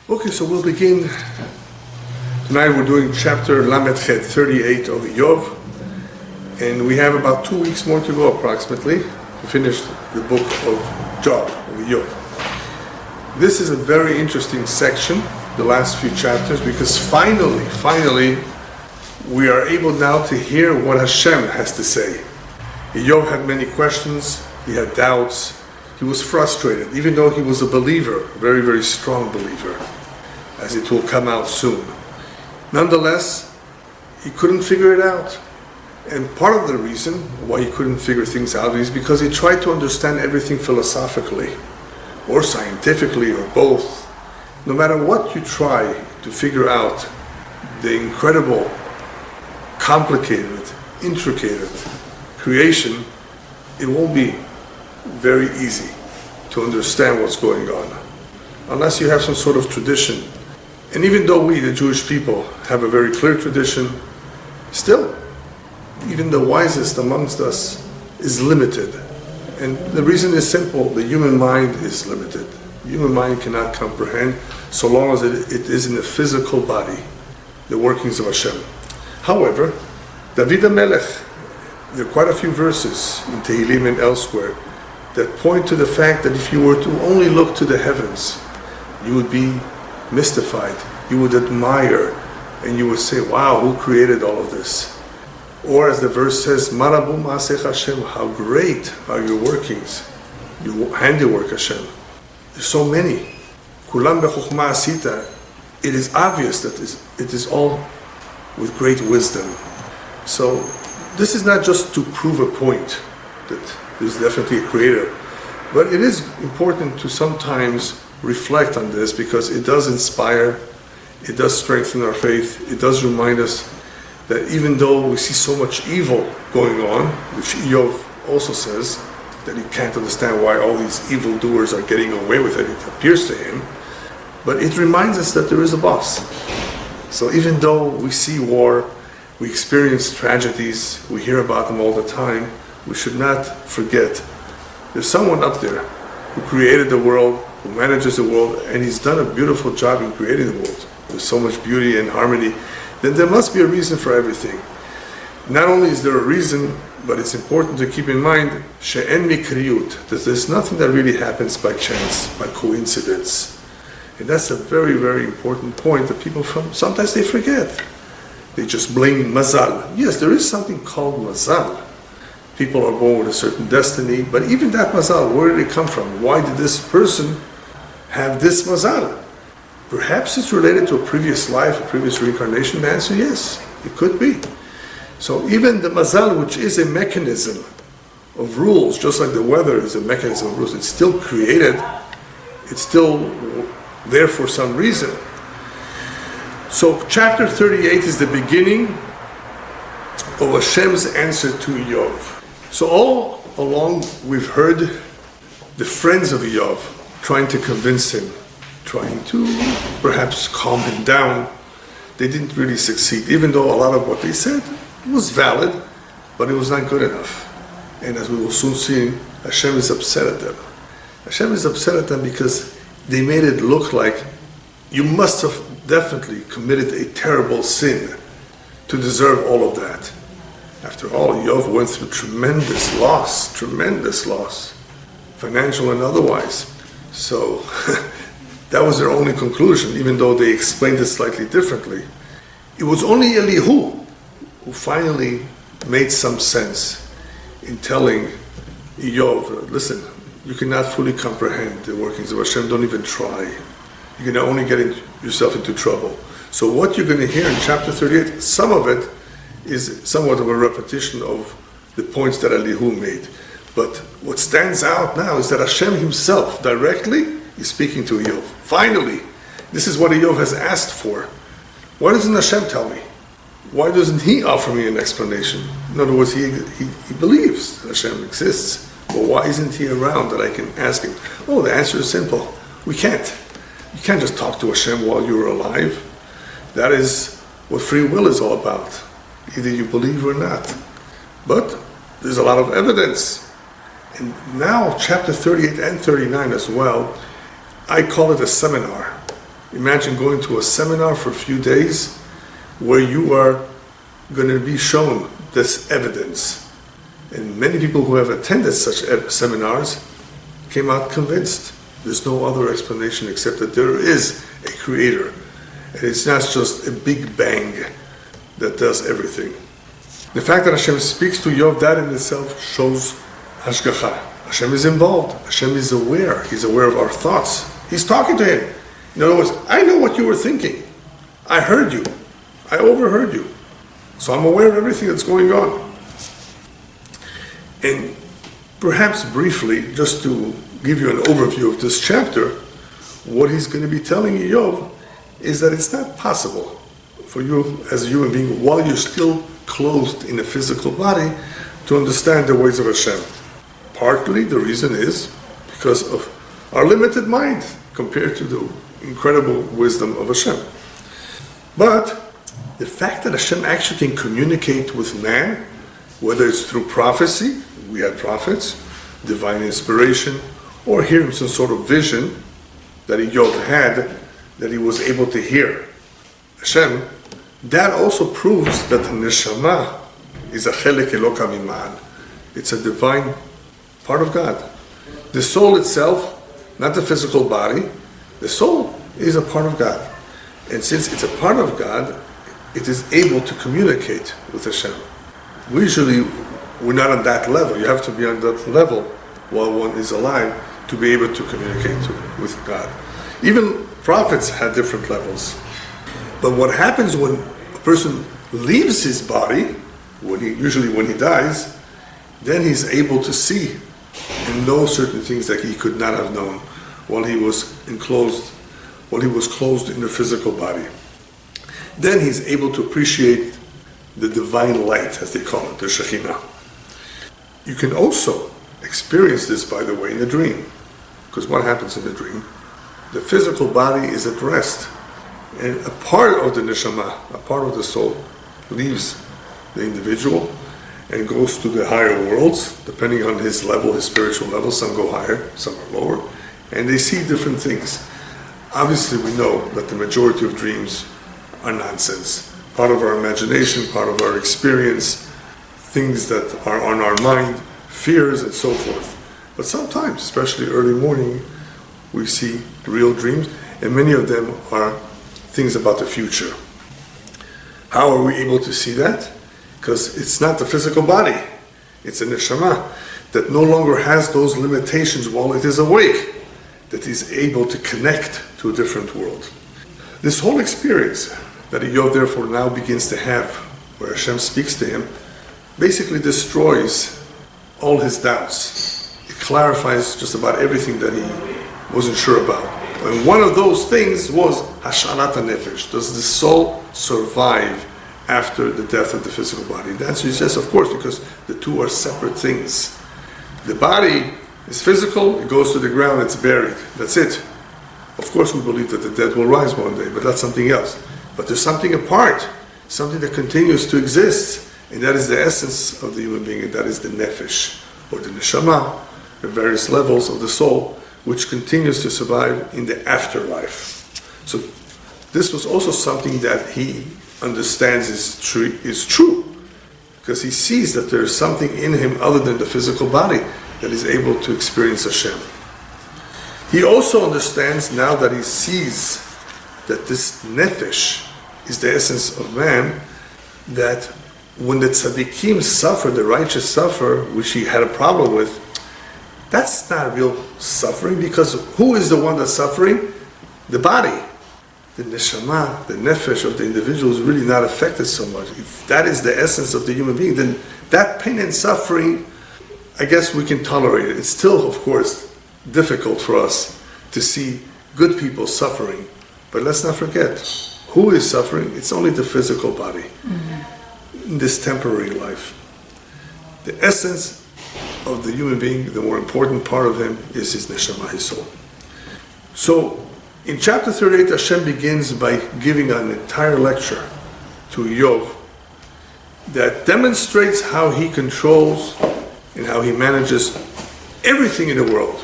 Okay, so we'll begin. Tonight we're doing chapter Lamed Chet 38 of Iyov, and we have about 2 weeks more to go approximately to finish the book of Job, of Iyov. This is a very interesting section, the last few chapters, because finally, we are able now to hear what Hashem has to say. Iyov had many questions, he had doubts, he was frustrated, even though he was a believer, a very, very strong believer, as it will come out soon. Nonetheless, he couldn't figure it out. And part of the reason why he couldn't figure things out is because he tried to understand everything philosophically, or scientifically, or both. No matter what you try to figure out, the incredible, complicated, intricate creation, it won't be very easy to understand what's going on, unless you have some sort of tradition. And even though we, the Jewish people, have a very clear tradition, still, even the wisest amongst us is limited. And the reason is simple: the human mind is limited. The human mind cannot comprehend, so long as it is in the physical body, the workings of Hashem. However, David HaMelech, there are quite a few verses in Tehillim and elsewhere that point to the fact that if you were to only look to the heavens, you would be mystified, you would admire, and you would say, wow, who created all of this? Or as the verse says, Marabu Ma'asech Hashem, how great are your workings, your handiwork, Hashem. There's so many. Kulam bechokhmah asita. It is obvious that it is all with great wisdom. So this is not just to prove a point that there's definitely a creator, but it is important to sometimes reflect on this, because it does inspire, it does strengthen our faith, it does remind us that even though we see so much evil going on, which Iyov also says that he can't understand why all these evildoers are getting away with it, it appears to him, but it reminds us that there is a boss. So even though we see war, we experience tragedies, we hear about them all the time, we should not forget there's someone up there who created the world, who manages the world, and he's done a beautiful job in creating the world with so much beauty and harmony. Then there must be a reason for everything. Not only is there a reason, but it's important to keep in mind she'en mikriyut, that there's nothing that really happens by chance, by coincidence. And that's a very, very important point that people sometimes they forget. They just blame mazal. Yes, there is something called mazal. People are born with a certain destiny, but even that mazal, where did it come from? Why did this person have this mazal? Perhaps it's related to a previous life, a previous reincarnation. The answer, yes, it could be. So even the mazal, which is a mechanism of rules, just like the weather is a mechanism of rules, it's still created, it's still there for some reason. So chapter 38 is the beginning of Hashem's answer to Iyov. So all along we've heard the friends of Iyov trying to convince him, trying to perhaps calm him down. They didn't really succeed, even though a lot of what they said was valid, but it was not good enough. And as we will soon see, Hashem is upset at them. Hashem is upset at them because they made it look like you must have definitely committed a terrible sin to deserve all of that. After all, Iyov went through tremendous loss, financial and otherwise. So that was their only conclusion, even though they explained it slightly differently. It was only Elihu who finally made some sense in telling Iyov, listen, you cannot fully comprehend the workings of Hashem, don't even try. You're going to only get yourself into trouble. So what you're going to hear in chapter 38, some of it is somewhat of a repetition of the points that Elihu made. But what stands out now is that Hashem himself directly is speaking to Iyov. Finally, this is what Iyov has asked for. Why doesn't Hashem tell me? Why doesn't he offer me an explanation? In other words, he believes that Hashem exists, but why isn't he around that I can ask him? Oh, the answer is simple. We can't. You can't just talk to Hashem while you're alive. That is what free will is all about. Either you believe or not. But there's a lot of evidence. And now, chapter 38 and 39 as well, I call it a seminar. Imagine going to a seminar for a few days where you are going to be shown this evidence. And many people who have attended such seminars came out convinced. There's no other explanation except that there is a creator. And it's not just a big bang that does everything. The fact that Hashem speaks to Iyov, that in itself shows Hashgacha. Hashem is involved. Hashem is aware. He's aware of our thoughts. He's talking to him. In other words, I know what you were thinking. I heard you. I overheard you. So I'm aware of everything that's going on. And perhaps briefly, just to give you an overview of this chapter, what he's going to be telling Iyov is that it's not possible for you as a human being, while you're still clothed in a physical body, to understand the ways of Hashem. Partly the reason is because of our limited mind compared to the incredible wisdom of Hashem. But the fact that Hashem actually can communicate with man, whether it's through prophecy, we had prophets, divine inspiration, or hearing some sort of vision that Iyov had, that he was able to hear Hashem, that also proves that the neshama is a chelek eloka mima'al. It's a divine part of God. The soul itself, not the physical body, the soul is a part of God. And since it's a part of God, it is able to communicate with Hashem. We're not on that level. You have to be on that level while one is alive to be able to communicate with God. Even prophets had different levels. But what happens when a person leaves his body, usually when he dies, then he's able to see and know certain things that he could not have known while he was closed in the physical body. Then he's able to appreciate the divine light, as they call it, the Shekhinah. You can also experience this, by the way, in a dream. Because what happens in a dream? The physical body is at rest. And a part of the neshama, a part of the soul, leaves the individual and goes to the higher worlds, depending on his level, his spiritual level. Some go higher, some are lower. And they see different things. Obviously, we know that the majority of dreams are nonsense. Part of our imagination, part of our experience, things that are on our mind, fears and so forth. But sometimes, especially early morning, we see real dreams, and many of them are things about the future. How are we able to see that? Because it's not the physical body. It's a neshama that no longer has those limitations while it is awake, that is able to connect to a different world. This whole experience that Iyov therefore now begins to have, where Hashem speaks to him, basically destroys all his doubts. It clarifies just about everything that he wasn't sure about. And one of those things was Hasharat HaNefesh. Does the soul survive after the death of the physical body? The answer is yes, of course, because the two are separate things. The body is physical, it goes to the ground, it's buried. That's it. Of course we believe that the dead will rise one day, but that's something else. But there's something apart, something that continues to exist, and that is the essence of the human being, and that is the nefesh, or the neshama, the various levels of the soul, which continues to survive in the afterlife. So this was also something that he understands is true, because he sees that there is something in him other than the physical body that is able to experience Hashem. He also understands, now that he sees that this nefesh is the essence of man, that when the tzaddikim suffer, the righteous suffer, which he had a problem with, that's not real suffering, because who is the one that's suffering? The body. The neshama, the nefesh of the individual is really not affected so much. If that is the essence of the human being, then that pain and suffering, I guess we can tolerate it. It's still, of course, difficult for us to see good people suffering. But let's not forget, who is suffering? It's only the physical body in this temporary life. The essence of the human being, the more important part of him, is his neshama, his soul. So, in chapter 38, Hashem begins by giving an entire lecture to Iyov that demonstrates how he controls and how he manages everything in the world.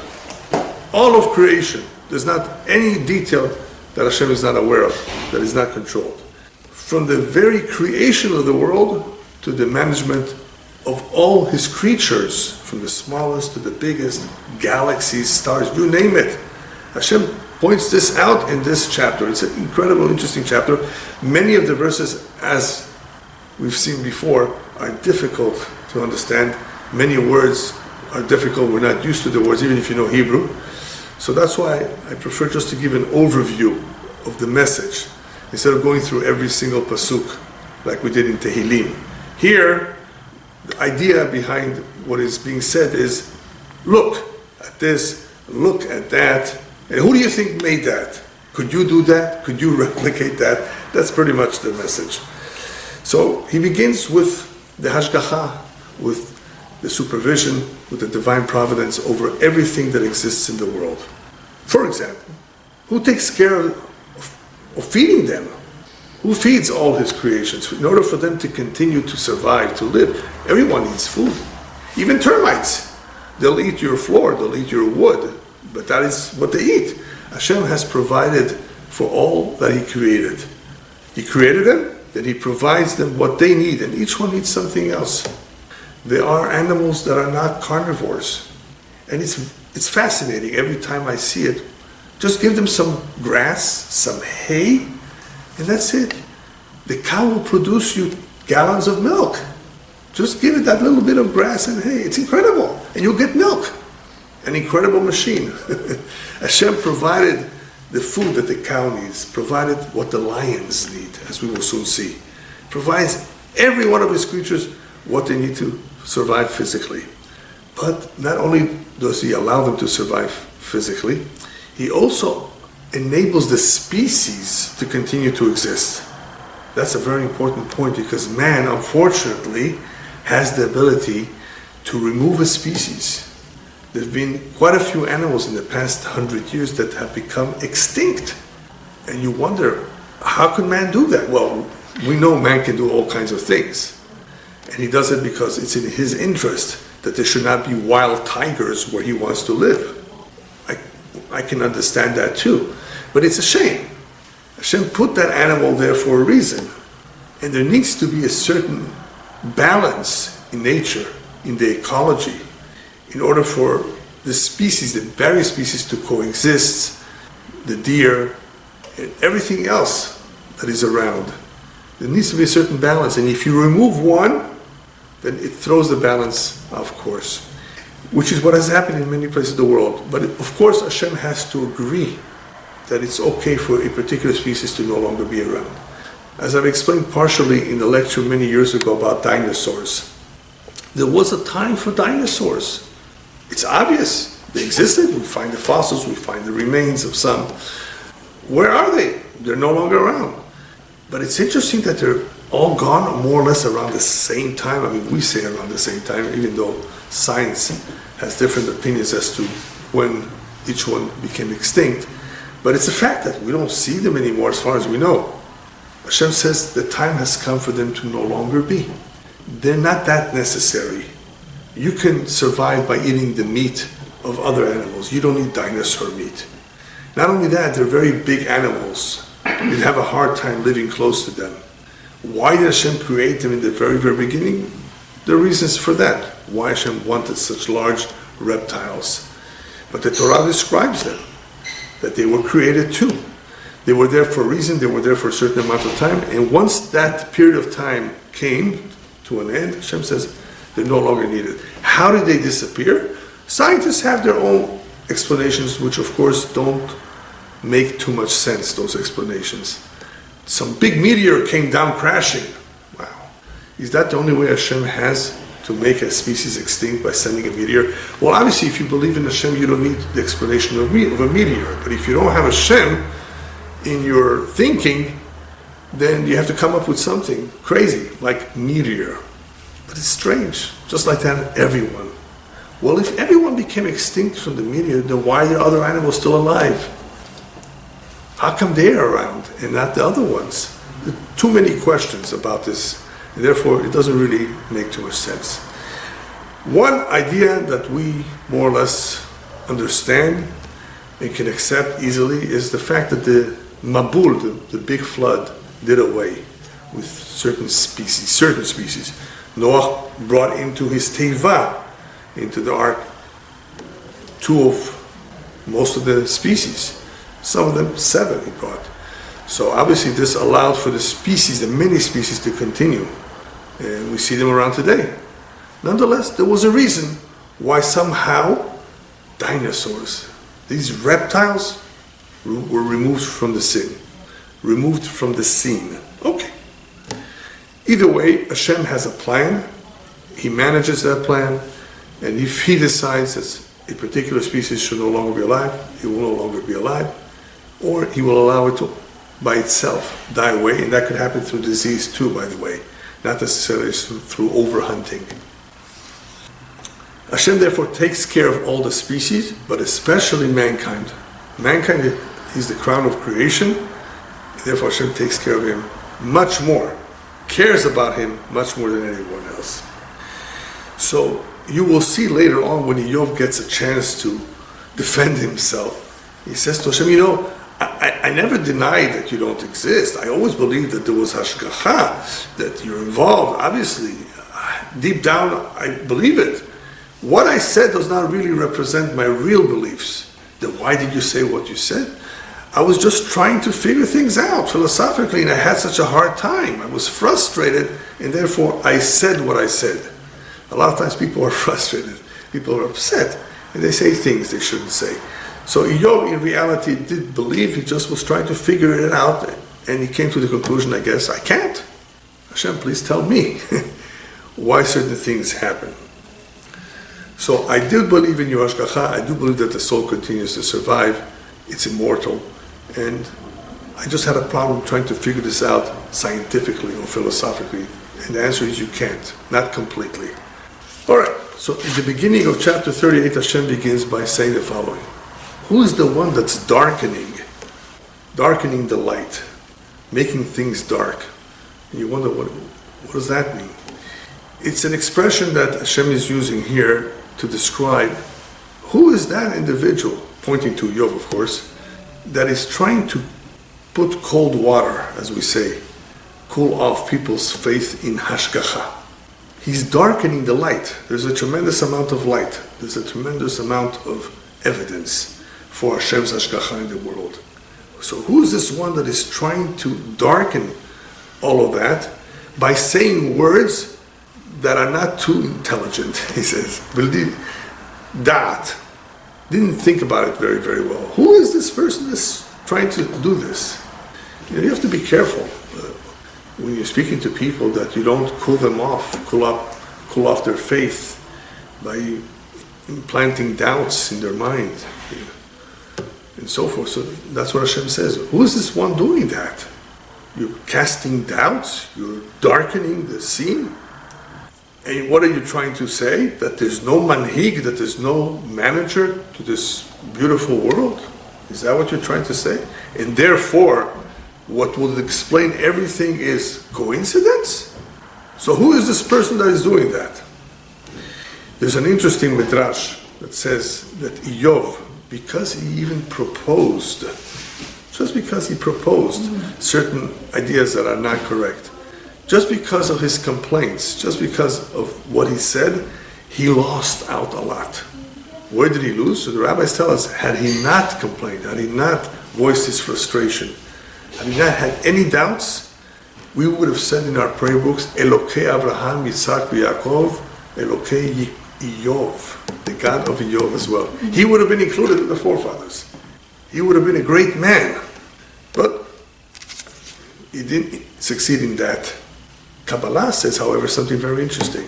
All of creation. There's not any detail that Hashem is not aware of, that is not controlled. From the very creation of the world to the management of all his creatures, from the smallest to the biggest, galaxies, stars, you name it. Hashem points this out in this chapter. It's an incredible, interesting chapter. Many of the verses, as we've seen before, are difficult to understand. Many words are difficult. We're not used to the words, even if you know Hebrew. So that's why I prefer just to give an overview of the message, instead of going through every single pasuk like we did in Tehillim. Here, the idea behind what is being said is, look at this, look at that, and who do you think made that? Could you do that? Could you replicate that? That's pretty much the message. So he begins with the hashgacha, with the supervision, with the divine providence over everything that exists in the world. For example, who takes care of feeding them? Who feeds all his creations? In order for them to continue to survive, to live, everyone needs food. Even termites. They'll eat your floor, they'll eat your wood, but that is what they eat. Hashem has provided for all that he created. He created them, then he provides them what they need, and each one needs something else. There are animals that are not carnivores, and it's fascinating every time I see it. Just give them some grass, some hay, and that's it. The cow will produce you gallons of milk. Just give it that little bit of grass and hay. It's incredible. And you'll get milk. An incredible machine. Hashem provided the food that the cow needs, provided what the lions need, as we will soon see. Provides every one of his creatures what they need to survive physically. But not only does he allow them to survive physically, he also enables the species to continue to exist. That's a very important point, because man, unfortunately, has the ability to remove a species. There have been quite a few animals in the past 100 years that have become extinct. And you wonder, how could man do that? Well, we know man can do all kinds of things. And he does it because it's in his interest that there should not be wild tigers where he wants to live. I can understand that too. But it's a shame. Hashem put that animal there for a reason. And there needs to be a certain balance in nature, in the ecology, in order for the species, the various species, to coexist, the deer and everything else that is around. There needs to be a certain balance, and if you remove one, then it throws the balance off course, which is what has happened in many places of the world. But of course Hashem has to agree that it's okay for a particular species to no longer be around. As I've explained partially in the lecture many years ago about dinosaurs, there was a time for dinosaurs. It's obvious. They existed. We find the fossils, we find the remains of some. Where are they? They're no longer around. But it's interesting that they're all gone more or less around the same time. I mean, we say around the same time, even though science has different opinions as to when each one became extinct. But it's a fact that we don't see them anymore as far as we know. Hashem says the time has come for them to no longer be. They're not that necessary. You can survive by eating the meat of other animals. You don't need dinosaur meat. Not only that, they're very big animals. You'd have a hard time living close to them. Why did Hashem create them in the very, very beginning? There are reasons for that. Why Hashem wanted such large reptiles. But the Torah describes them, that they were created too. They were there for a reason, they were there for a certain amount of time, and once that period of time came to an end, Hashem says they're no longer needed. How did they disappear? Scientists have their own explanations, which of course don't make too much sense, those explanations. Some big meteor came down crashing. Wow. Is that the only way Hashem has to make a species extinct, by sending a meteor? Well, obviously, if you believe in Hashem, you don't need the explanation of a meteor. But if you don't have Hashem in your thinking, then you have to come up with something crazy, like meteor. But it's strange, just like that, everyone. Well, if everyone became extinct from the meteor, then why are the other animals still alive? How come they're around and not the other ones? There are too many questions about this, and therefore it doesn't really make too much sense. One idea that we more or less understand and can accept easily is the fact that the Mabul, the big flood, did away with certain species. Noah brought into his teva, into the ark, most of the species. Some of them 7 he brought. So obviously this allowed for the many species to continue. And we see them around today. Nonetheless, there was a reason why somehow dinosaurs, these reptiles, were removed from the scene. Okay. Either way, Hashem has a plan. He manages that plan. And if he decides that a particular species should no longer be alive, it will no longer be alive. Or he will allow it to, by itself, die away. And that could happen through disease too, by the way. Not necessarily through overhunting. Hashem therefore takes care of all the species, but especially mankind. Mankind is the crown of creation. Therefore Hashem takes care of him much more, cares about him much more than anyone else. So you will see later on when Iyov gets a chance to defend himself, he says to Hashem, I never denied that you don't exist. I always believed that there was hashgacha, that you're involved. Obviously, deep down, I believe it. What I said does not really represent my real beliefs. Then why did you say what you said? I was just trying to figure things out philosophically, and I had such a hard time. I was frustrated, and therefore I said what I said. A lot of times people are frustrated. People are upset, and they say things they shouldn't say. So Iyov, in reality, did believe. He just was trying to figure it out, and he came to the conclusion, I guess, I can't. Hashem, please tell me why certain things happen. So I do believe in your hashgacha. I do believe that the soul continues to survive. It's immortal. And I just had a problem trying to figure this out scientifically or philosophically. And the answer is you can't. Not completely. All right. So in the beginning of chapter 38, Hashem begins by saying the following. Who is the one that's darkening the light, making things dark? And you wonder, what does that mean? It's an expression that Hashem is using here to describe who is that individual, pointing to Iyov, of course, that is trying to put cold water, as we say, cool off people's faith in hashgacha. He's darkening the light. There's a tremendous amount of light. There's a tremendous amount of evidence for Hashem's hashgacha in the world. So who is this one that is trying to darken all of that by saying words that are not too intelligent, he says. That didn't think about it very, very well. Who is this person that's trying to do this? You have to be careful when you're speaking to people that you don't cool them off, cool off their faith by implanting doubts in their mind and so forth. So that's what Hashem says. Who is this one doing that? You're casting doubts, you're darkening the scene. And what are you trying to say? That there's no manhig, that there's no manager to this beautiful world? Is that what you're trying to say? And therefore, what will explain everything is coincidence? So who is this person that is doing that? There's an interesting midrash that says that Iyov, because he even proposed, just because he proposed certain ideas that are not correct, just because of his complaints, just because of what he said, he lost out a lot. Where did he lose? So the rabbis tell us, had he not complained, had he not voiced his frustration, had he not had any doubts, we would have said in our prayer books, Elokei Abraham, Yitzhak, Yaakov, Elokei Iyov, the God of Iyov as well. He would have been included in the forefathers. He would have been a great man. But he didn't succeed in that. Kabbalah says, however, something very interesting.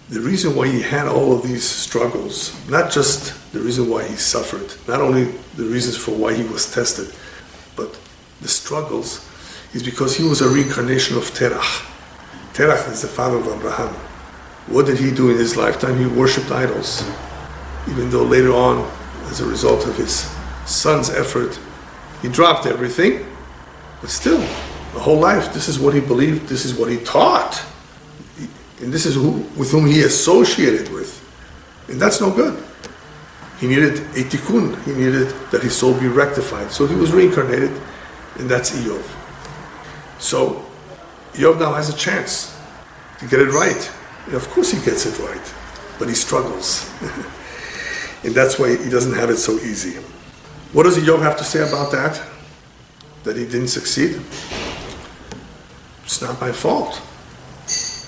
The reason why he had all of these struggles, not just the reason why he suffered, not only the reasons for why he was tested, but the struggles, is because he was a reincarnation of Terach. Terach is the father of Abraham. What did he do in his lifetime? He worshipped idols. Even though later on, as a result of his son's effort, he dropped everything, but still, the whole life, this is what he believed, this is what he taught. And this is with whom he associated with. And that's no good. He needed a tikkun. He needed that his soul be rectified. So he was reincarnated And that's Iyov. So Iyov now has a chance to get it right. And of course he gets it right, but he struggles. And that's why he doesn't have it so easy. What does Iyov have to say about that? That he didn't succeed? It's not my fault.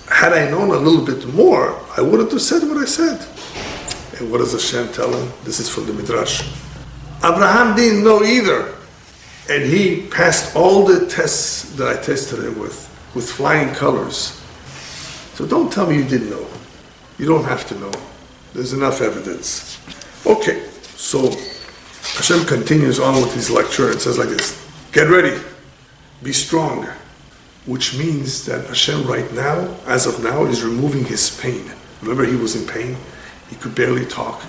Had I known a little bit more, I wouldn't have said what I said. And what does Hashem tell him? This is from the Midrash. Abraham didn't know either. And he passed all the tests that I tested him with flying colors. So don't tell me you didn't know. You don't have to know. There's enough evidence. Okay, so Hashem continues on with his lecture and says like this, get ready, be strong, which means that Hashem right now, as of now, is removing his pain. Remember, he was in pain. He could barely talk,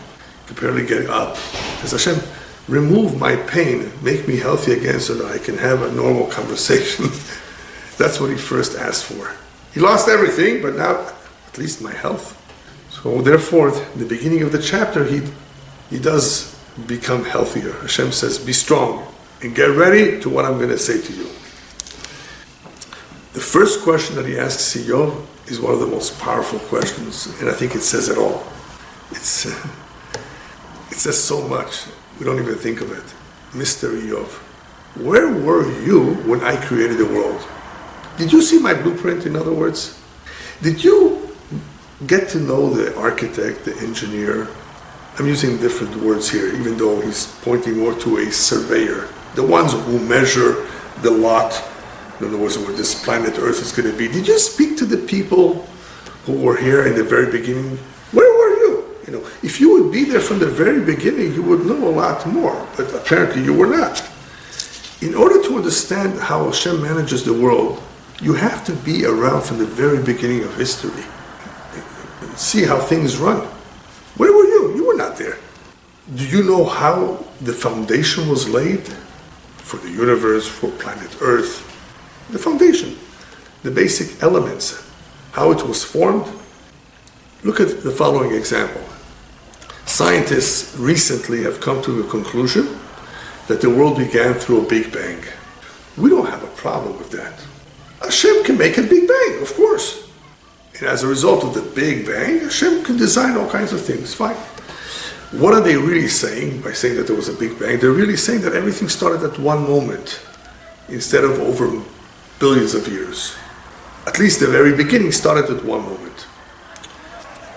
could barely get up. He says, Hashem, remove my pain, make me healthy again so that I can have a normal conversation. That's what he first asked for. He lost everything, but now at least my health. So therefore, in the beginning of the chapter, he does become healthier. Hashem says, be strong and get ready to what I'm going to say to you. The first question that he asks Iyov is one of the most powerful questions, and I think it says it all. It says so much, we don't even think of it. Mr. Iyov, where were you when I created the world? Did you see my blueprint, in other words? Did you get to know the architect, the engineer? I'm using different words here, even though he's pointing more to a surveyor. The ones who measure the lot, in other words, where this planet Earth is going to be. Did you speak to the people who were here in the very beginning? Where were you? You know, if you would be there from the very beginning, you would know a lot more. But apparently you were not. In order to understand how Hashem manages the world, you have to be around from the very beginning of history and see how things run. Where were you? You were not there. Do you know how the foundation was laid for the universe, for planet Earth? The foundation, the basic elements, how it was formed. Look at the following example. Scientists recently have come to the conclusion that the world began through a Big Bang. We don't have a problem with that. Hashem can make a Big Bang, of course. And as a result of the Big Bang, Hashem can design all kinds of things, fine. What are they really saying by saying that there was a Big Bang? They're really saying that everything started at one moment instead of over billions of years. At least the very beginning started at one moment.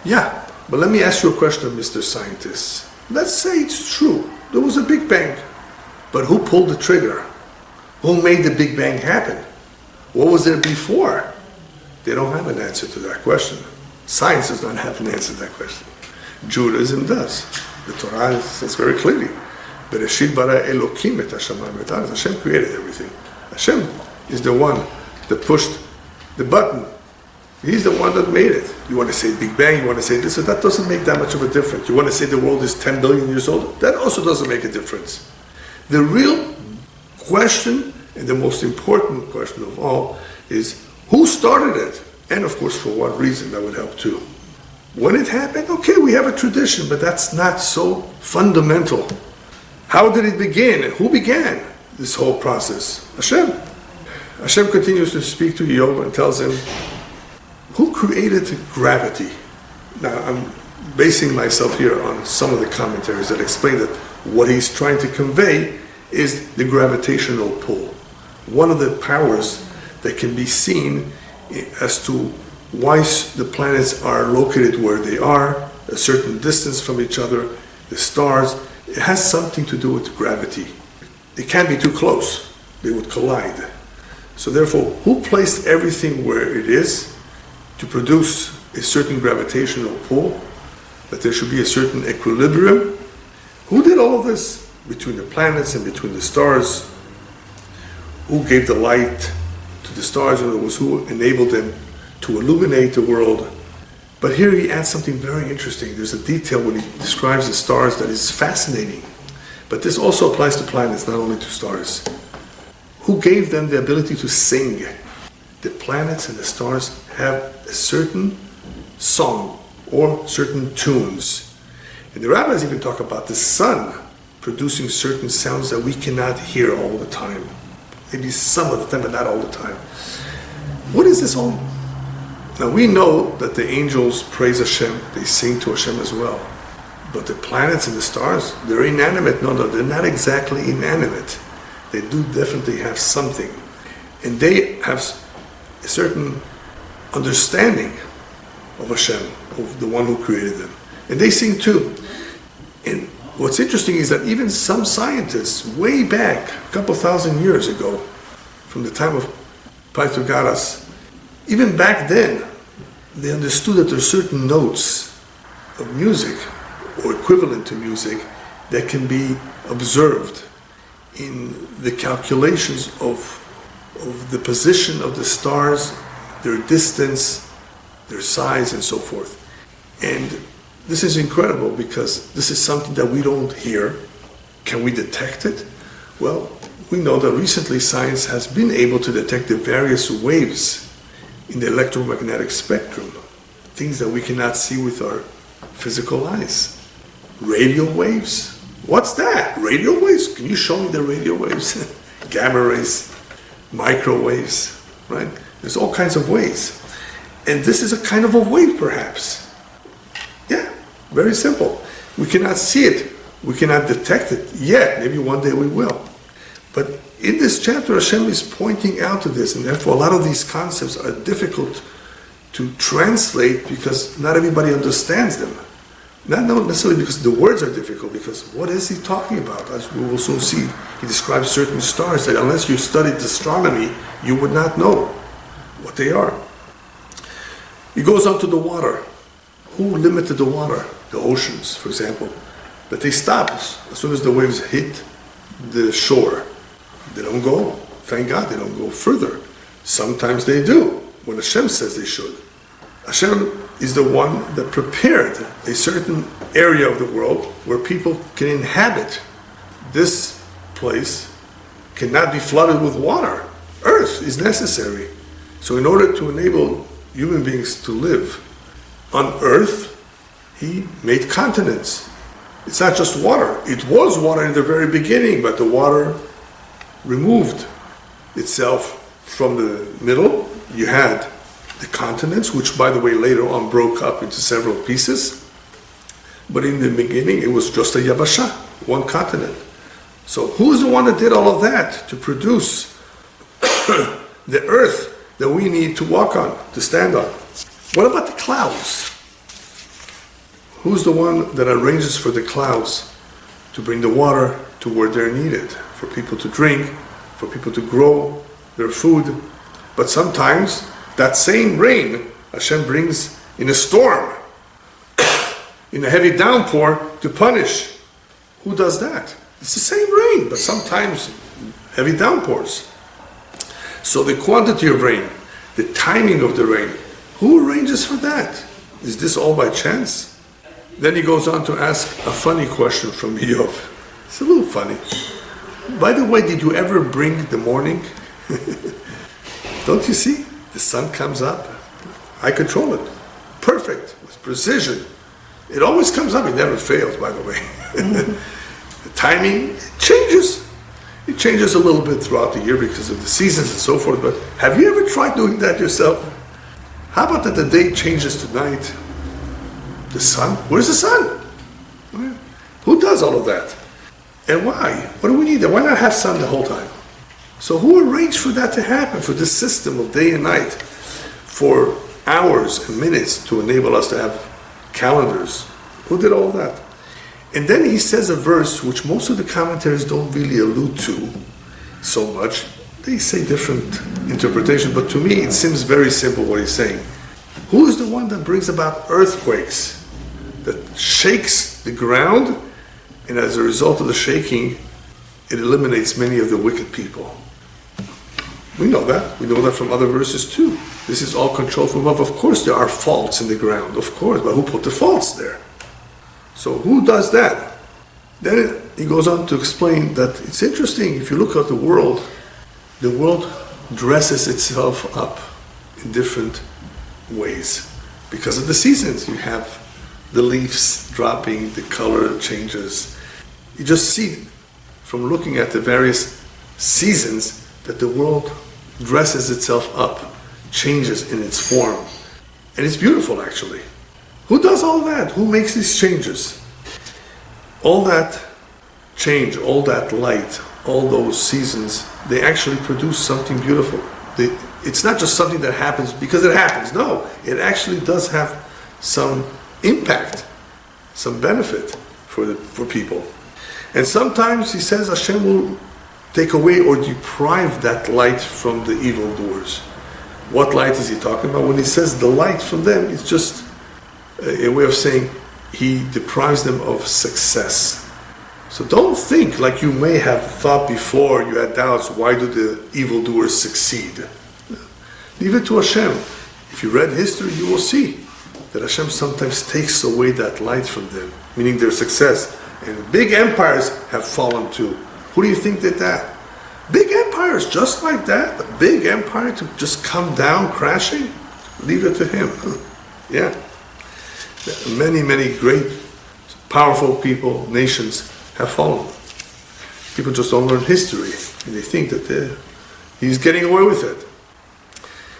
Yeah, but let me ask you a question, Mr. Scientist. Let's say it's true. There was a Big Bang. But who pulled the trigger? Who made the Big Bang happen? What was there before? They don't have an answer to that question. Science does not have an answer to that question. Judaism does. The Torah says very clearly, Bereshit bara Elokim et hashamayim v'et haaretz. Hashem created everything. Hashem is the one that pushed the button. He's the one that made it. You want to say Big Bang, you want to say this, so that doesn't make that much of a difference. You want to say the world is 10 billion years old, that also doesn't make a difference. The real question, and the most important question of all, is who started it? And of course, for what reason, that would help too. When it happened, okay, we have a tradition, but that's not so fundamental. How did it begin? Who began this whole process? Hashem. Hashem continues to speak to Iyov and tells him, who created gravity? Now, I'm basing myself here on some of the commentaries that explain that what he's trying to convey is the gravitational pull. One of the powers that can be seen as to why the planets are located where they are, a certain distance from each other, the stars, it has something to do with gravity. It can't be too close. They would collide. So therefore, who placed everything where it is to produce a certain gravitational pull, that there should be a certain equilibrium? Who did all of this between the planets and between the stars? Who gave the light to the stars, and it was who enabled them to illuminate the world? But here he adds something very interesting. There's a detail when he describes the stars that is fascinating. But this also applies to planets, not only to stars. Who gave them the ability to sing? The planets and the stars have a certain song or certain tunes. And the rabbis even talk about the sun producing certain sounds that we cannot hear all the time. maybe some of the time, but not all the time. What is this all? Now we know that the angels praise Hashem, they sing to Hashem as well. But the planets and the stars, they're inanimate. No, they're not exactly inanimate. They do definitely have something. And they have a certain understanding of Hashem, of the one who created them. And they sing too. And what's interesting is that even some scientists, way back, a couple thousand years ago, from the time of Pythagoras, even back then, they understood that there are certain notes of music, or equivalent to music, that can be observed in the calculations of the position of the stars, their distance, their size, and so forth. And this is incredible because this is something that we don't hear. Can we detect it? Well, we know that recently science has been able to detect the various waves in the electromagnetic spectrum, things that we cannot see with our physical eyes. Radio waves? What's that? Radio waves? Can you show me the radio waves? Gamma rays, microwaves, right? There's all kinds of waves. And this is a kind of a wave, perhaps. Yeah, very simple. We cannot see it. We cannot detect it yet. Maybe one day we will. But in this chapter, Hashem is pointing out to this, and therefore a lot of these concepts are difficult to translate because not everybody understands them. Not necessarily because the words are difficult, because what is he talking about? As we will soon see, he describes certain stars that unless you studied astronomy, you would not know what they are. He goes on to the water. Who limited the water? The oceans, for example. But they stop as soon as the waves hit the shore. They don't go. Thank God they don't go further. Sometimes they do, when Hashem says they should. Hashem is the one that prepared a certain area of the world where people can inhabit. This place cannot be flooded with water. Earth is necessary. So in order to enable human beings to live on earth, he made continents. It's not just water. It was water in the very beginning, but the water removed itself from the middle. You had the continents, which by the way later on broke up into several pieces. But in the beginning it was just a yabasha, one continent. So who's the one that did all of that to produce the earth that we need to walk on, to stand on? What about the clouds? Who's the one that arranges for the clouds to bring the water to where they're needed, for people to drink, for people to grow their food? But sometimes that same rain Hashem brings in a storm, in a heavy downpour to punish. Who does that? It's the same rain, but sometimes heavy downpours. So the quantity of rain, the timing of the rain, who arranges for that? Is this all by chance? Then he goes on to ask a funny question from Iyov. It's a little funny. By the way, did you ever bring the morning? Don't you see? The sun comes up. I control it. Perfect, with precision. It always comes up. It never fails, by the way. The timing changes. It changes a little bit throughout the year because of the seasons and so forth. But have you ever tried doing that yourself? How about that the day changes to night? The sun? Where's the sun? Who does all of that? And why? What do we need? Why not have sun the whole time? So who arranged for that to happen, for this system of day and night, for hours and minutes to enable us to have calendars? Who did all that? And then he says a verse which most of the commentaries don't really allude to so much. They say different interpretation, but to me it seems very simple what he's saying. Who is the one that brings about earthquakes, that shakes the ground, and as a result of the shaking, it eliminates many of the wicked people? We know that. We know that from other verses too. This is all controlled from above. Of course there are faults in the ground, of course, but who put the faults there? So who does that? Then he goes on to explain that it's interesting, if you look at the world dresses itself up in different ways. Because of the seasons, you have the leaves dropping, the color changes. You just see from looking at the various seasons that the world dresses itself up, changes in its form. And it's beautiful, actually. Who does all that? Who makes these changes? All that change, all that light, all those seasons, they actually produce something beautiful. It's not just something that happens because it happens. No, it actually does have some impact, some benefit for people. And sometimes he says Hashem will take away or deprive that light from the evildoers. What light is he talking about? When he says the light from them, it's just a way of saying he deprives them of success. So don't think like you may have thought before, you had doubts, why do the evildoers succeed? Leave it to Hashem. If you read history, you will see that Hashem sometimes takes away that light from them, meaning their success. And big empires have fallen too. Who do you think did that? Big empires, just like that. A big empire to just come down crashing? Leave it to him. Yeah. Many, many great, powerful people, nations have fallen. People just don't learn history, and they think that he's getting away with it.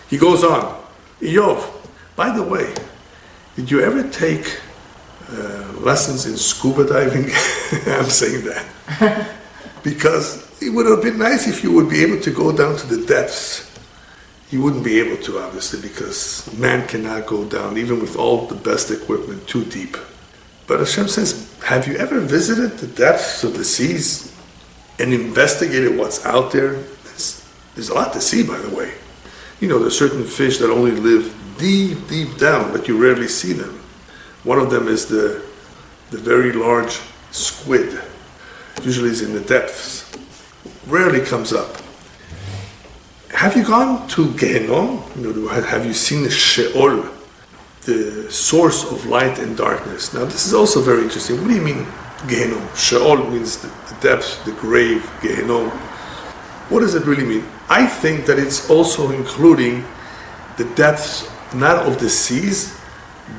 He goes on. Iyov, by the way, did you ever take lessons in scuba diving? I'm saying that. Because it would have been nice if you would be able to go down to the depths. You wouldn't be able to, obviously, because man cannot go down, even with all the best equipment, too deep. But Hashem says, have you ever visited the depths of the seas and investigated what's out there? There's a lot to see, by the way. You know, there's certain fish that only live deep, deep down, but you rarely see them. One of them is the very large squid. Usually is in the depths. Rarely comes up. Have you gone to Gehenom? You know, have you seen the Sheol, the source of light and darkness? Now, this is also very interesting. What do you mean, Gehenom? Sheol means the depths, the grave, Gehenom. What does it really mean? I think that it's also including the depths, not of the seas,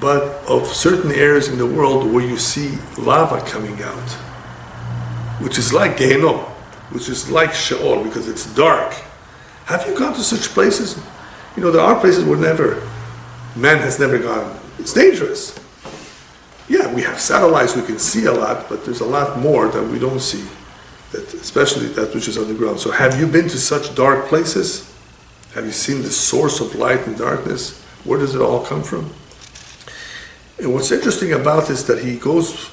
but of certain areas in the world where you see lava coming out, which is like Gehenom, which is like Sheol, because it's dark. Have you gone to such places? You know, there are places where man has never gone. It's dangerous. Yeah, we have satellites, we can see a lot, but there's a lot more that we don't see, that, especially that which is underground. So have you been to such dark places? Have you seen the source of light and darkness? Where does it all come from? And what's interesting about this is that he goes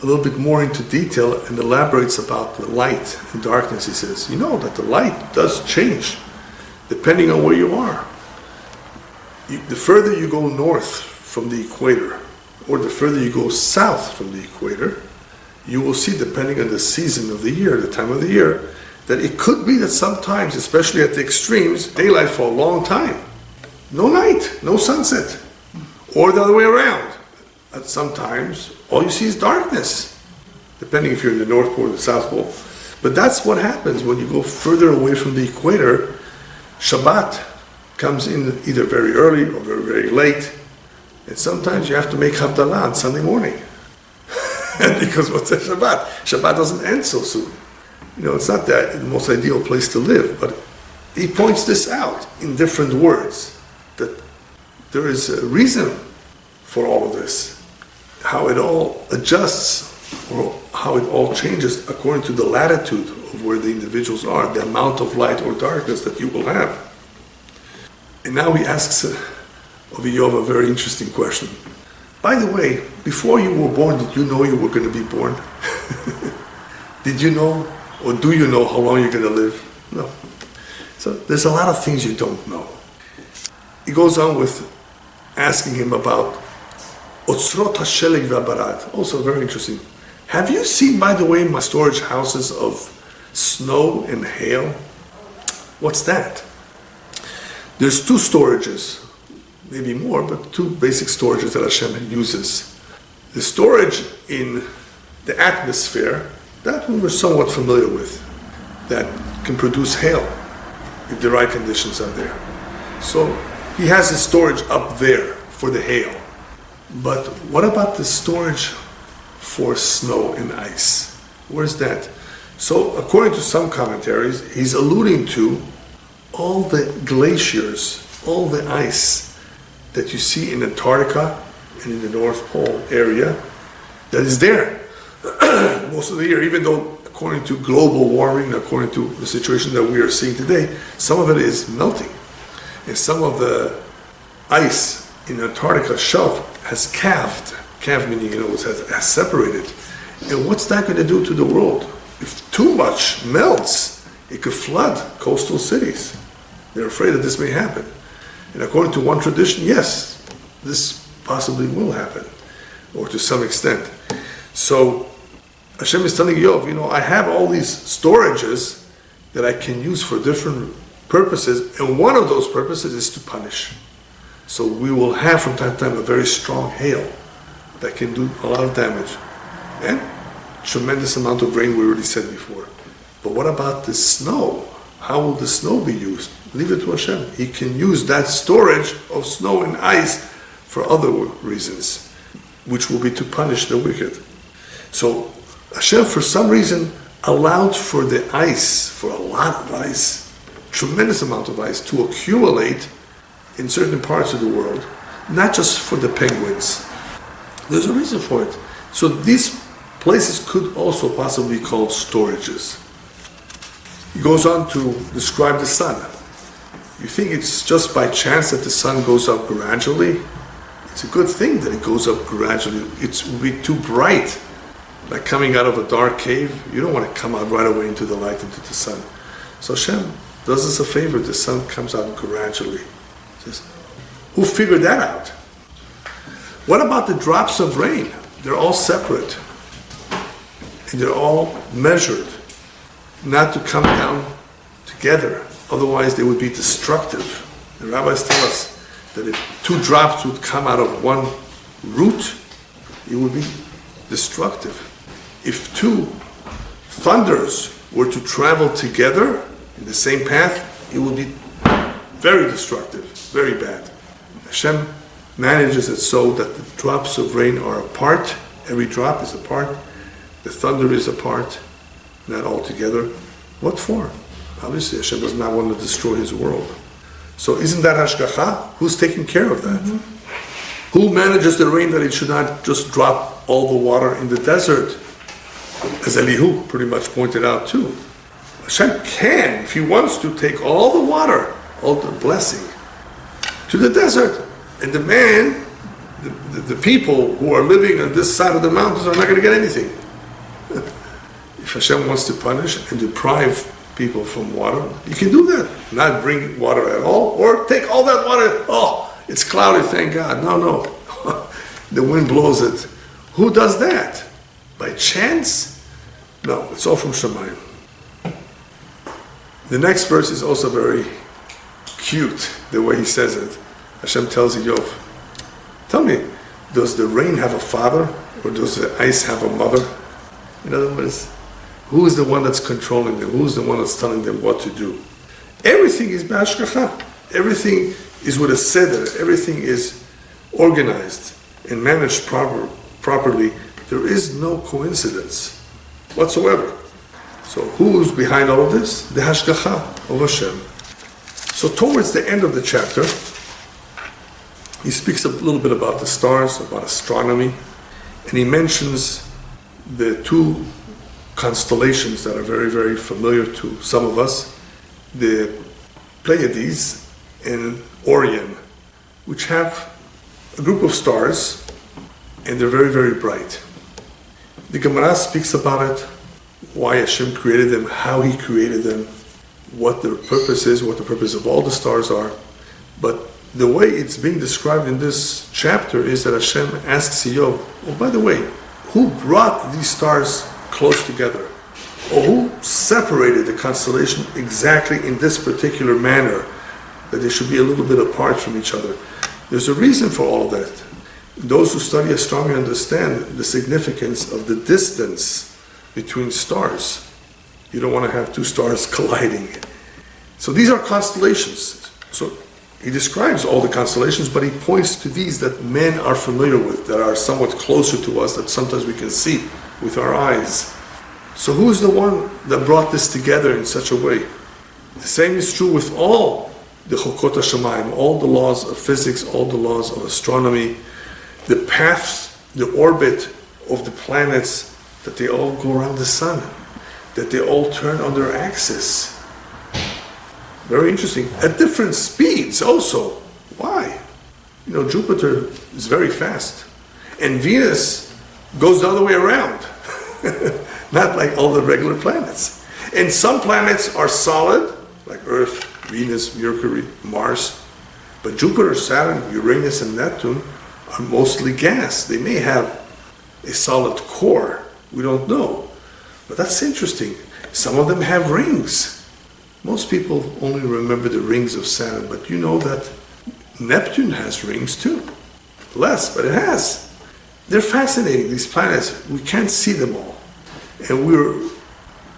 a little bit more into detail and elaborates about the light and darkness. He says, you know that the light does change depending on where you are. The further you go north from the equator, or the further you go south from the equator, you will see, depending on the season of the year, the time of the year, that it could be that sometimes, especially at the extremes, daylight for a long time. No night, no sunset. Or the other way around. At sometimes, all you see is darkness, depending if you're in the North Pole or the South Pole. But that's what happens when you go further away from the equator. Shabbat comes in either very early or very, very late. And sometimes you have to make Havdalah on Sunday morning. Because what's that Shabbat? Shabbat doesn't end so soon. You know, it's not that the most ideal place to live, but he points this out in different words, that there is a reason for all of this. How it all adjusts, or how it all changes according to the latitude of where the individuals are, the amount of light or darkness that you will have. And now he asks of Iyov a very interesting question. By the way, before you were born, did you know you were going to be born? Did you know, or do you know how long you're going to live? No. So there's a lot of things you don't know. He goes on with asking him about Otzrot HaShelig VaBarad. Also very interesting. Have you seen, by the way, my storage houses of snow and hail? What's that? There's two storages, maybe more, but two basic storages that Hashem uses. The storage in the atmosphere, that one we're somewhat familiar with, that can produce hail if the right conditions are there. So he has his storage up there for the hail. But what about the storage for snow and ice? Where's that? So according to some commentaries, he's alluding to all the glaciers, all the ice that you see in Antarctica and in the North Pole area that is there most of the year, even though according to global warming, according to the situation that we are seeing today, some of it is melting. And some of the ice in Antarctica shelf has calved meaning, has separated. And what's that going to do to the world? If too much melts, it could flood coastal cities. They're afraid that this may happen. And according to one tradition, yes, this possibly will happen, or to some extent. So Hashem is telling Iyov, I have all these storages that I can use for different purposes, and one of those purposes is to punish. So we will have from time to time a very strong hail that can do a lot of damage. And tremendous amount of rain, we already said before. But what about the snow? How will the snow be used? Leave it to Hashem. He can use that storage of snow and ice for other reasons, which will be to punish the wicked. So Hashem, for some reason, allowed for the ice, for a lot of ice, tremendous amount of ice, to accumulate in certain parts of the world, not just for the penguins. There's a reason for it. So these places could also possibly be called storages. He goes on to describe the sun. You think it's just by chance that the sun goes up gradually? It's a good thing that it goes up gradually. It will be too bright, like coming out of a dark cave. You don't want to come out right away into the light, into the sun. So Hashem does us a favor. The sun comes out gradually. Says, who figured that out? What about the drops of rain? They're all separate. And they're all measured, not to come down together. Otherwise, they would be destructive. The rabbis tell us that if 2 drops would come out of one root, it would be destructive. If 2 thunders were to travel together in the same path, it would be very destructive, very bad. Hashem manages it so that the drops of rain are apart. Every drop is apart. The thunder is apart, not all together. What for? Obviously, Hashem does not want to destroy His world. So isn't that hashgacha? Who's taking care of that? Mm-hmm. Who manages the rain that it should not just drop all the water in the desert? As Elihu pretty much pointed out too. Hashem can, if He wants to, take all the water, all the blessing, to the desert. And the man, the people who are living on this side of the mountains are not going to get anything. If Hashem wants to punish and deprive people from water, He can do that. Not bring water at all, or take all that water. Oh, it's cloudy, thank God. No. The wind blows it. Who does that? By chance? No, it's all from Shemayim. The next verse is also very cute, the way he says it. Hashem tells Iyov, tell me, does the rain have a father, or does the ice have a mother? In other words, who is the one that's controlling them? Who is the one that's telling them what to do? Everything is b'hashgacha. Everything is with a seder. Everything is organized and managed properly. There is no coincidence whatsoever. So who's behind all of this? The hashgacha of Hashem. So towards the end of the chapter, he speaks a little bit about the stars, about astronomy, and he mentions the 2 constellations that are very, very familiar to some of us, the Pleiades and Orion, which have a group of stars, and they're very, very bright. The Gemara speaks about it, why Hashem created them, how He created them, what their purpose is, what the purpose of all the stars are. But the way it's being described in this chapter is that Hashem asks Iyov, oh, by the way, who brought these stars close together? Or who separated the constellation exactly in this particular manner, that they should be a little bit apart from each other? There's a reason for all of that. Those who study astronomy understand the significance of the distance between stars. You don't want to have 2 stars colliding. So these are constellations. So he describes all the constellations, but he points to these that men are familiar with, that are somewhat closer to us, that sometimes we can see with our eyes. So who's the one that brought this together in such a way? The same is true with all the Chokot HaShamayim, all the laws of physics, all the laws of astronomy, the paths, the orbit of the planets, that they all go around the sun, that they all turn on their axis. Very interesting. At different speeds also. Why? Jupiter is very fast. And Venus goes the other way around. Not like all the regular planets. And some planets are solid, like Earth, Venus, Mercury, Mars. But Jupiter, Saturn, Uranus, and Neptune are mostly gas. They may have a solid core. We don't know. But that's interesting. Some of them have rings. Most people only remember the rings of Saturn, but you know that Neptune has rings too. Less, but it has. They're fascinating, these planets. We can't see them all. And we're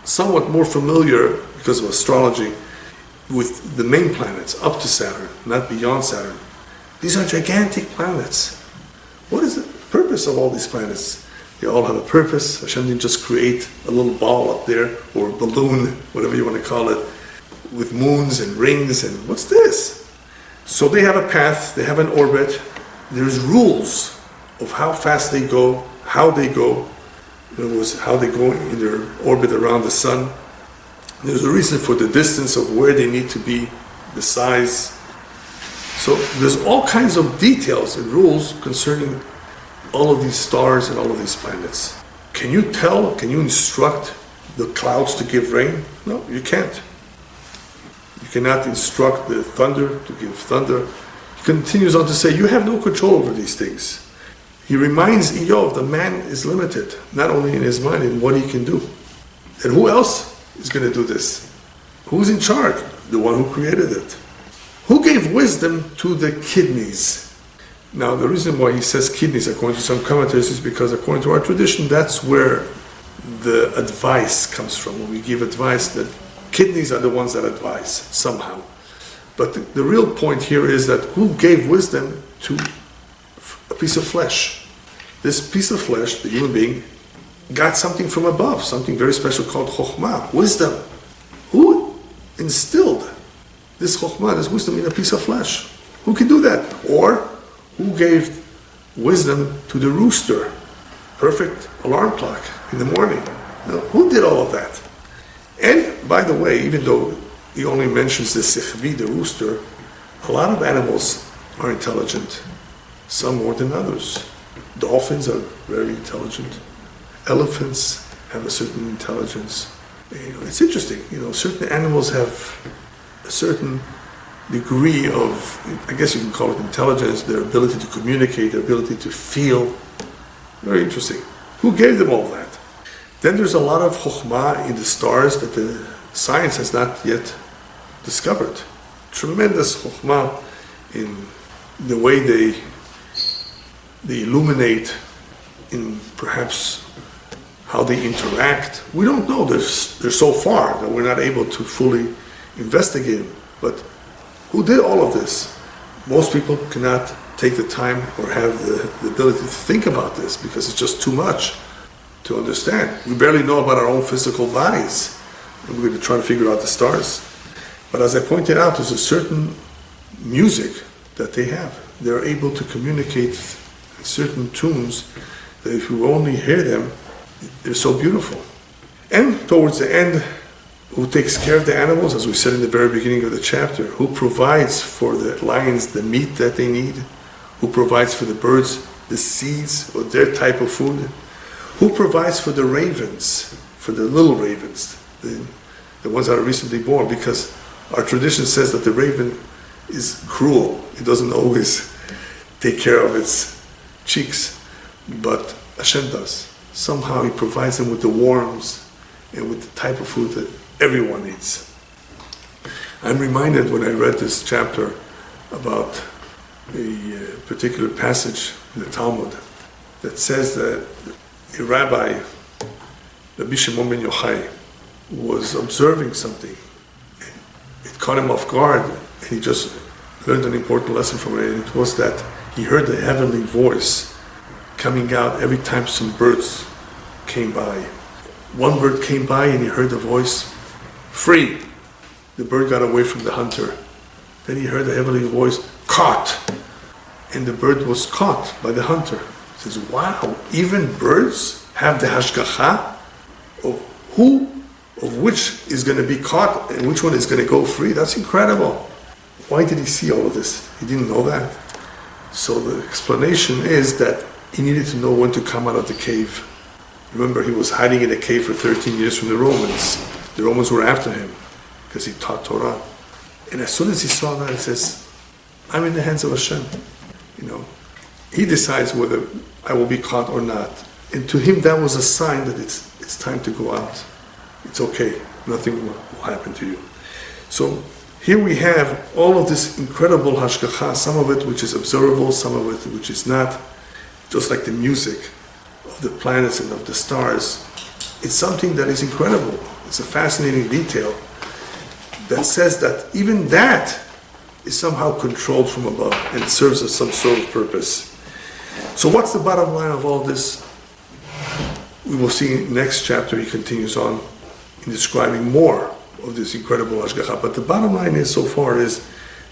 somewhat more familiar, because of astrology, with the main planets up to Saturn, not beyond Saturn. These are gigantic planets. What is the purpose of all these planets? They all have a purpose. Hashem didn't just create a little ball up there, or a balloon, whatever you want to call it, with moons and rings, and what's this? So they have a path, they have an orbit. There's rules of how fast they go, how they go. In other words, how they go in their orbit around the sun. There's a reason for the distance of where they need to be, the size. So there's all kinds of details and rules concerning all of these stars and all of these planets. Can you tell, can you instruct the clouds to give rain? No, you can't. You cannot instruct the thunder to give thunder. He continues on to say, you have no control over these things. He reminds Iyov that man is limited, not only in his mind, in what he can do. And who else is going to do this? Who's in charge? The one who created it. Who gave wisdom to the kidneys? Now, the reason why he says kidneys, according to some commentators, is because according to our tradition, that's where the advice comes from. When we give advice, that kidneys are the ones that advise, somehow. But the real point here is that who gave wisdom to a piece of flesh? This piece of flesh, the human being, got something from above, something very special called chokhmah, wisdom. Who instilled this chokhmah, this wisdom, in a piece of flesh? Who can do that? Or who gave wisdom to the rooster? Perfect alarm clock in the morning. Who did all of that? And by the way, even though he only mentions the sichvi, the rooster, a lot of animals are intelligent, some more than others. Dolphins are very intelligent. Elephants have a certain intelligence. It's interesting, certain animals have a certain degree of, I guess you can call it intelligence, their ability to communicate, their ability to feel. Very interesting. Who gave them all that? Then there's a lot of chokhmah in the stars that the science has not yet discovered. Tremendous chokhmah in the way they illuminate, in perhaps how they interact. We don't know. They're so far that we're not able to fully investigate them. But who did all of this? Most people cannot take the time or have the ability to think about this because it's just too much to understand. We barely know about our own physical bodies. And we're going to try to figure out the stars. But as I pointed out, there's a certain music that they have. They're able to communicate certain tunes that if you only hear them, they're so beautiful. And towards the end, who takes care of the animals, as we said in the very beginning of the chapter, who provides for the lions the meat that they need, who provides for the birds the seeds or their type of food, who provides for the ravens, for the little ravens, the ones that are recently born, because our tradition says that the raven is cruel. It doesn't always take care of its cheeks, but Hashem does. Somehow He provides them with the worms and with the type of food that everyone eats. I'm reminded when I read this chapter about a particular passage in the Talmud that says that a rabbi, Rabbi Shimon ben Yochai, was observing something. It caught him off guard, and he just learned an important lesson from it, and it was that he heard the heavenly voice coming out every time some birds came by. one bird came by and he heard the voice, free. The bird got away from the hunter. Then he heard the heavenly voice, caught. And the bird was caught by the hunter. He says, wow, even birds have the hashgacha of which is going to be caught and which one is going to go free. That's incredible. Why did he see all of this? He didn't know that. So the explanation is that he needed to know when to come out of the cave. Remember, he was hiding in a cave for 13 years from the Romans. The Romans were after him because he taught Torah. And as soon as he saw that, he says, I'm in the hands of Hashem. He decides whether I will be caught or not. And to him, that was a sign that it's time to go out. It's okay. Nothing will happen to you. So here we have all of this incredible hashgacha, some of it which is observable, some of it which is not. Just like the music of the planets and of the stars. It's something that is incredible. It's a fascinating detail that says that even that is somehow controlled from above and serves as some sort of purpose. So what's the bottom line of all this? We will see in the next chapter. He continues on in describing more of this incredible hashgacha. But the bottom line is, so far, is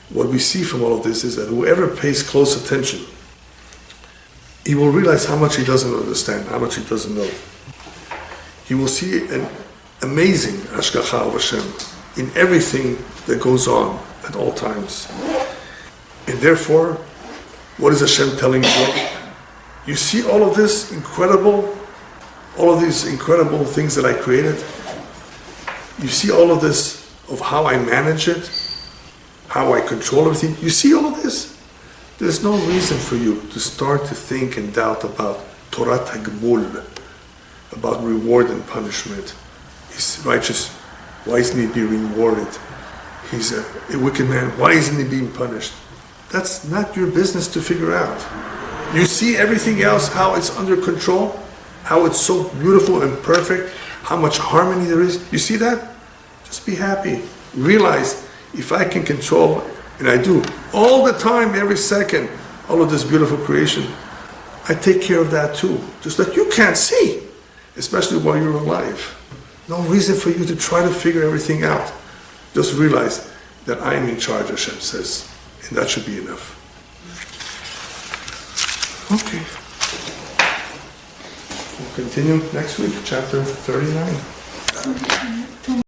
what we see from all of this is that whoever pays close attention, he will realize how much he doesn't understand, how much he doesn't know. He will see an amazing hashgacha of Hashem in everything that goes on at all times. And therefore, what is Hashem telling you? You see all of this all of these incredible things that I created? You see all of this of how I manage it, how I control everything? You see all of this? There's no reason for you to start to think and doubt about Torah Tagmul, about reward and punishment. He's righteous. Why isn't he being rewarded? He's a wicked man. Why isn't he being punished? That's not your business to figure out. You see everything else, how it's under control, how it's so beautiful and perfect, how much harmony there is. You see that? Just be happy. Realize, if I can control, and I do, all the time, every second, all of this beautiful creation, I take care of that too. Just that you can't see, especially while you're alive. No reason for you to try to figure everything out. Just realize that I am in charge, Hashem says. And that should be enough. Okay. We'll continue next week, chapter 39.